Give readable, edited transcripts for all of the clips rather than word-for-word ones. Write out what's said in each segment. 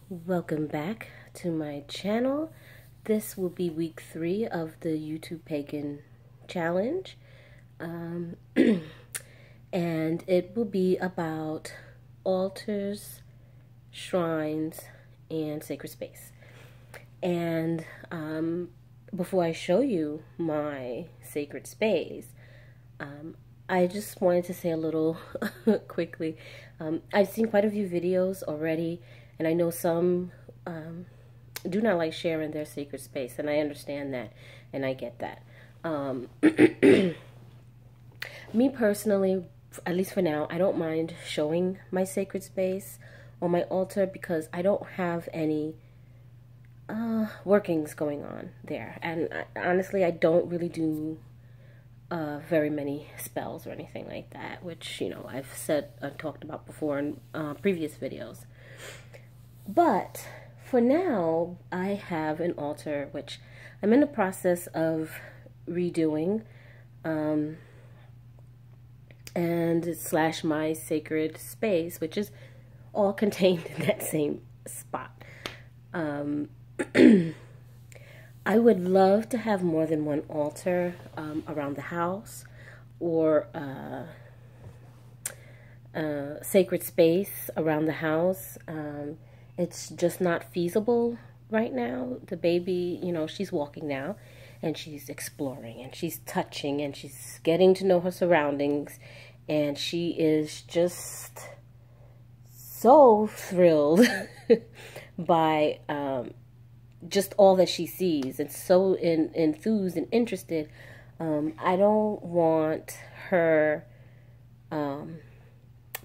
Welcome back to my channel. This will be week 3 of the YouTube Pagan Challenge. And it will be about altars, shrines, and sacred space. And before I show you my sacred space, I just wanted to say a little quickly. I've seen quite a few videos already, and I know some do not like sharing their sacred space, and I understand that, and I get that. Me personally, at least for now, I don't mind showing my sacred space on my altar because I don't have any workings going on there, and honestly, I don't really do very many spells or anything like that, which, you know, I've talked about before in previous videos. But for now, I have an altar which I'm in the process of redoing, and / my sacred space, which is all contained in that same spot. I would love to have more than one altar around the house, or sacred space around the house. It's just not feasible right now. The baby, you know, she's walking now, and she's exploring, and she's touching, and she's getting to know her surroundings, and she is just so thrilled by just all that she sees, and so enthused and interested. I don't want her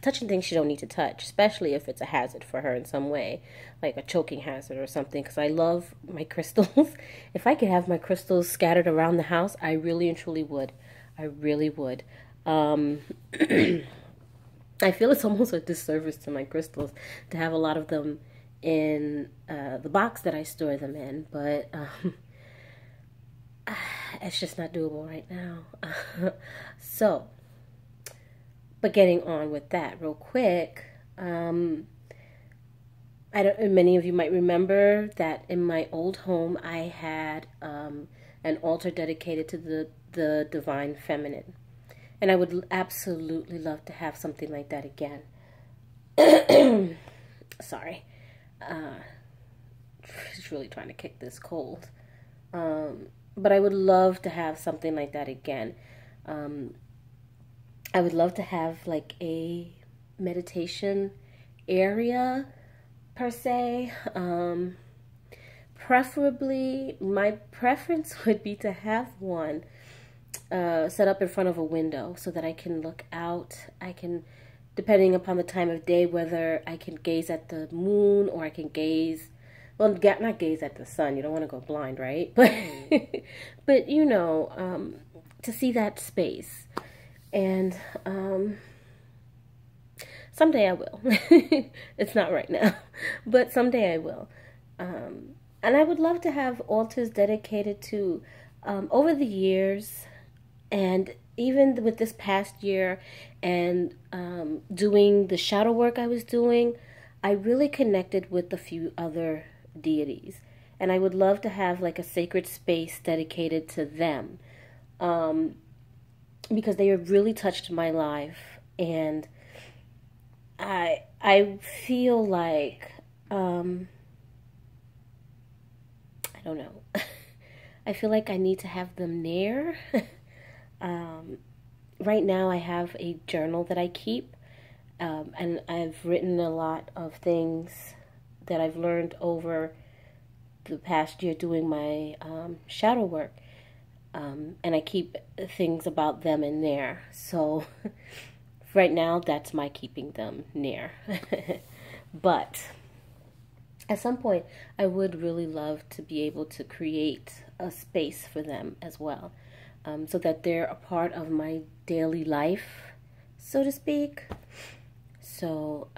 touching things she don't need to touch, especially if it's a hazard for her in some way, like a choking hazard or something, because I love my crystals. If I could have my crystals scattered around the house, I really and truly would. I really would. I feel it's almost a disservice to my crystals to have a lot of them in the box that I store them in, but it's just not doable right now. So, but getting on with that real quick, many of you might remember that in my old home I had an altar dedicated to the divine feminine, and I would absolutely love to have something like that again. Sorry. Just really trying to kick this cold. But I would love to have something like that again. I would love to have like a meditation area per se. Preferably, my preference would be to have one set up in front of a window so that I can look out. I can, depending upon the time of day, whether I can gaze at the moon or I can gaze, well, not gaze at the sun. You don't want to go blind, right? But you know, to see that space. And someday I will. It's not right now, but someday I will. And I would love to have altars dedicated to, over the years, and even with this past year, and doing the shadow work I was doing, I really connected with a few other deities, and I would love to have like a sacred space dedicated to them, because they have really touched my life, and I feel like I don't know. I feel like I need to have them near. Right now I have a journal that I keep, and I've written a lot of things that I've learned over the past year doing my shadow work, and I keep things about them in there. So right now that's my keeping them near. But at some point I would really love to be able to create a space for them as well, so that they're a part of my daily life, so to speak. So,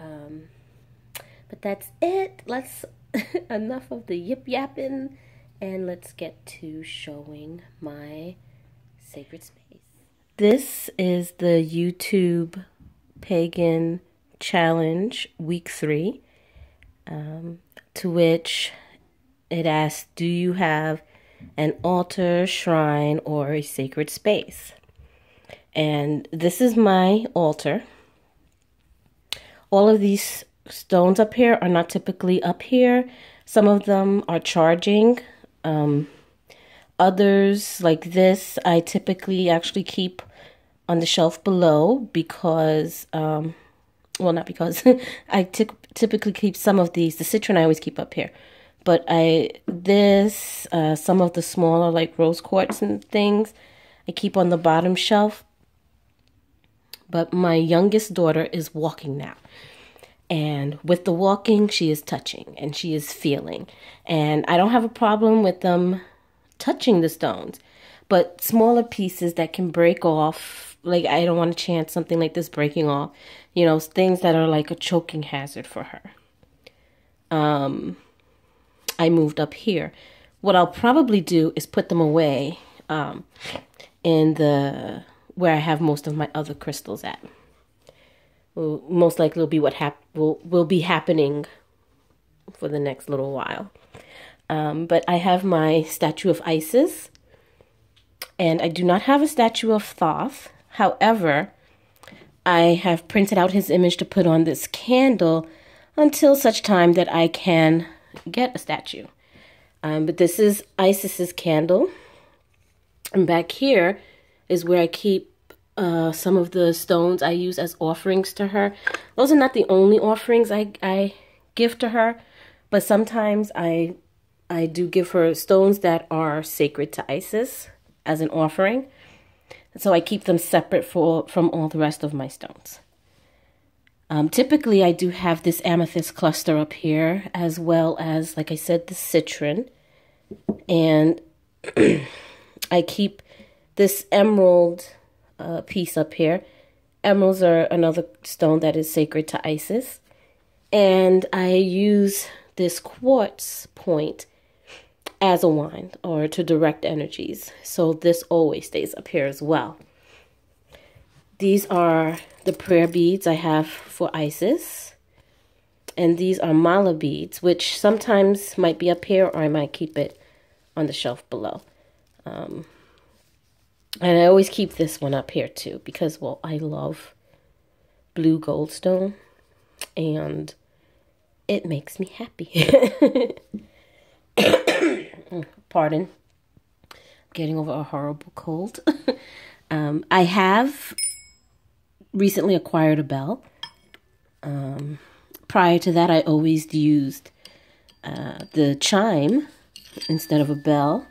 but that's it. Let's enough of the yip yapping, and let's get to showing my sacred space. This is the YouTube Pagan Challenge week 3. to which it asks, do you have an altar, shrine, or a sacred space? And this is my altar. All of these stones up here are not typically up here. Some of them are charging. Others, like this, I typically actually keep on the shelf below because, well, not because, I typically keep some of these. The citron I always keep up here. But some of the smaller, like rose quartz and things, I keep on the bottom shelf. But my youngest daughter is walking now. And with the walking, she is touching and she is feeling. And I don't have a problem with them touching the stones. But smaller pieces that can break off, like I don't want to chance something like this breaking off. You know, things that are like a choking hazard for her. I moved up here. What I'll probably do is put them away in the where I have most of my other crystals at. Well, most likely will be what will be happening for the next little while. But I have my statue of Isis, and I do not have a statue of Thoth. However, I have printed out his image to put on this candle until such time that I can get a statue. But this is Isis's candle. And back here is where I keep some of the stones I use as offerings to her. Those are not the only offerings I give to her, but sometimes I do give her stones that are sacred to Isis as an offering. So I keep them separate from all the rest of my stones. Typically, I do have this amethyst cluster up here, as well as, like I said, the citron. And I keep this emerald piece up here. Emeralds are another stone that is sacred to Isis. And I use this quartz point as a wand or to direct energies. So this always stays up here as well. These are the prayer beads I have for Isis. And these are mala beads, which sometimes might be up here or I might keep it on the shelf below. And I always keep this one up here too because, well, I love blue goldstone and it makes me happy. Pardon. I'm getting over a horrible cold. I have recently acquired a bell. Prior to that, I always used the chime instead of a bell.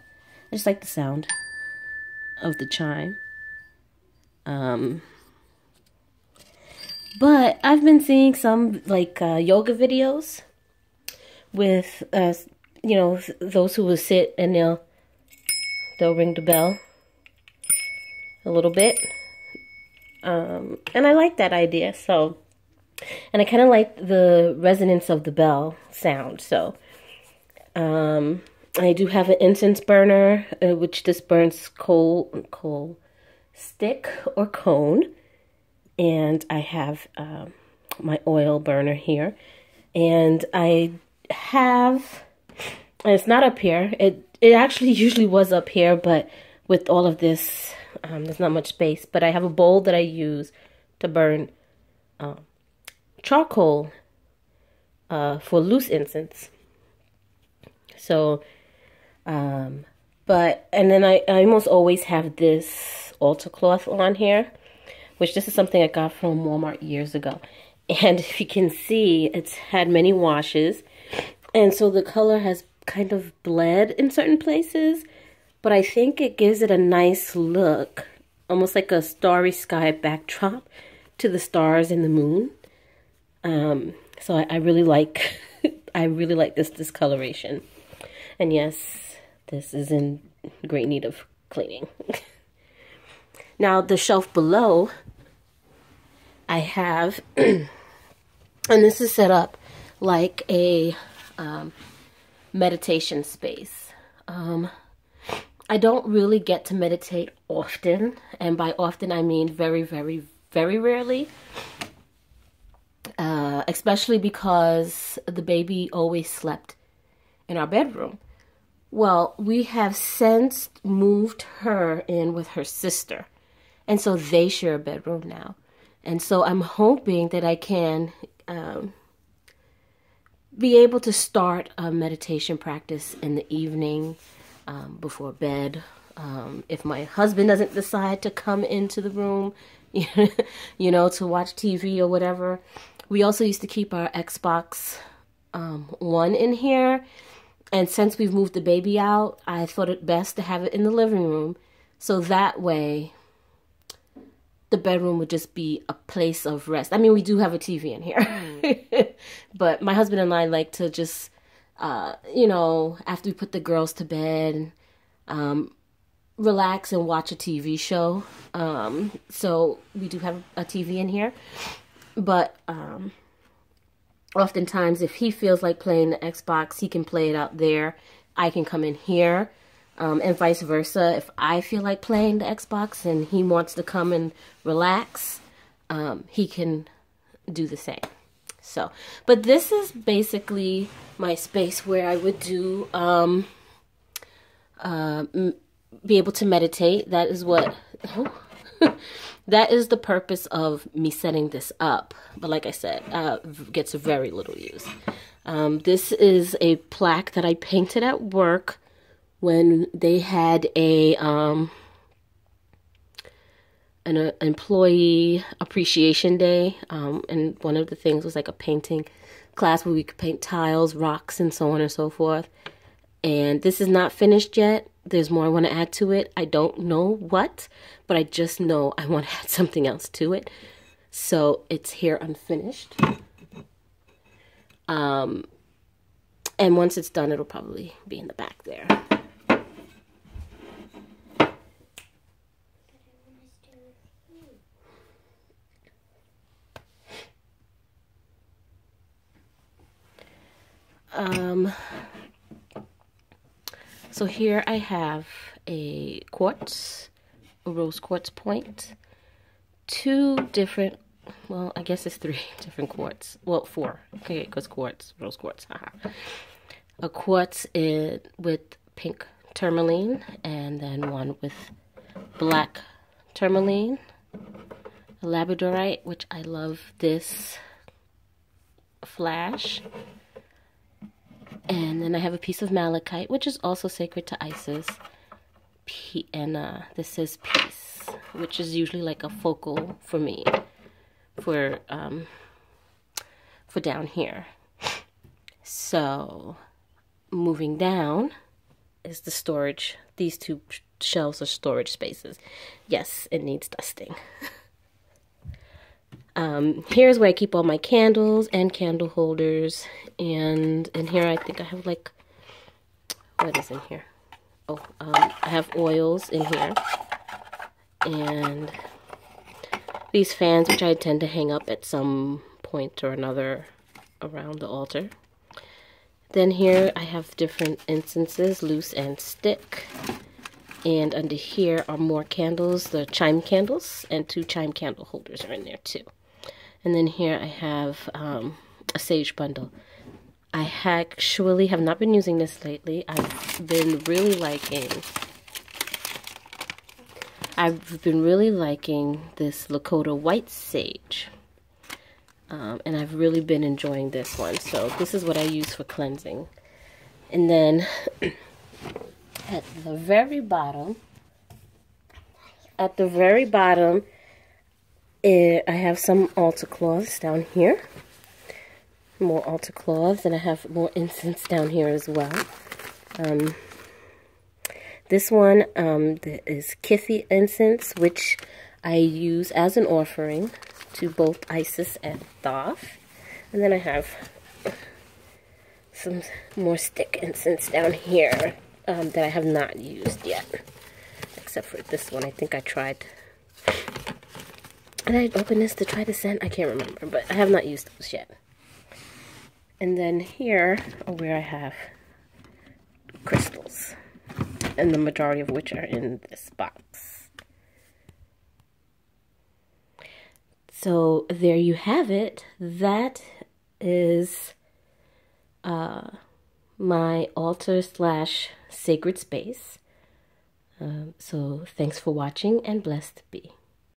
I just like the sound of the chime. But I've been seeing some like yoga videos with you know, those who will sit and they'll ring the bell a little bit. And I like that idea. So, and I kind of like the resonance of the bell sound. So, I do have an incense burner, which this burns coal stick or cone. And I have my oil burner here. And I have, and it's not up here. It actually usually was up here, but with all of this, there's not much space. But I have a bowl that I use to burn charcoal for loose incense. So, and then I almost always have this altar cloth on here, which this is something I got from Walmart years ago. And if you can see, it's had many washes. And so the color has kind of bled in certain places. But I think it gives it a nice look, almost like a starry sky backdrop to the stars and the moon. So I really like, I really like this discoloration. And yes, this is in great need of cleaning. Now the shelf below, I have, and this is set up like a meditation space. I don't really get to meditate often, and by often I mean very, very, very rarely. Especially because the baby always slept in our bedroom. Well, we have since moved her in with her sister, and so they share a bedroom now. And so I'm hoping that I can be able to start a meditation practice in the evening before bed. If my husband doesn't decide to come into the room, you know, to watch TV or whatever. We also used to keep our Xbox One in here. And since we've moved the baby out, I thought it best to have it in the living room. So that way, the bedroom would just be a place of rest. I mean, we do have a TV in here. But my husband and I like to just, you know, after we put the girls to bed, relax and watch a TV show. So we do have a TV in here. But oftentimes, if he feels like playing the Xbox, he can play it out there. I can come in here. And vice versa. If I feel like playing the Xbox and he wants to come and relax, he can do the same. So, but this is basically my space where I would do, be able to meditate. That is what, that is the purpose of me setting this up. But like I said, gets very little use. This is a plaque that I painted at work when they had an employee appreciation day. And one of the things was like a painting class where we could paint tiles, rocks, and so on and so forth. And this is not finished yet. There's more I want to add to it. I don't know what, but I just know I want to add something else to it. So it's here unfinished. And once it's done, it'll probably be in the back there. So here I have a rose quartz point, two different, well, I guess it's 3 different quartz. Well, 4. Okay, because rose quartz, haha. A quartz with pink tourmaline, and then one with black tourmaline. A labradorite, which I love this flash. And then I have a piece of malachite, which is also sacred to Isis. And this says peace, which is usually like a focal for me for down here. So moving down is the storage. These 2 shelves are storage spaces. Yes, it needs dusting. Here's where I keep all my candles and candle holders. And in here, I think I have like, what is in here? Oh, I have oils in here. And these fans, which I tend to hang up at some point or another around the altar. Then here I have different incenses, loose and stick. And under here are more candles, the chime candles, and 2 chime candle holders are in there too. And then here I have a sage bundle. I actually have not been using this lately. I've been really liking this Lakota white sage. And I've really been enjoying this one. So this is what I use for cleansing. And then at the very bottom, I have some altar cloths down here. More altar cloths, and I have more incense down here as well. This one is Kithi incense, which I use as an offering to both Isis and Thoth. And then I have some more stick incense down here that I have not used yet. Except for this one, I think I tried. Did I open this to try the scent? I can't remember, but I have not used those yet. And then here are where I have crystals, and the majority of which are in this box. So there you have it. That is my altar / sacred space. So thanks for watching, and blessed be.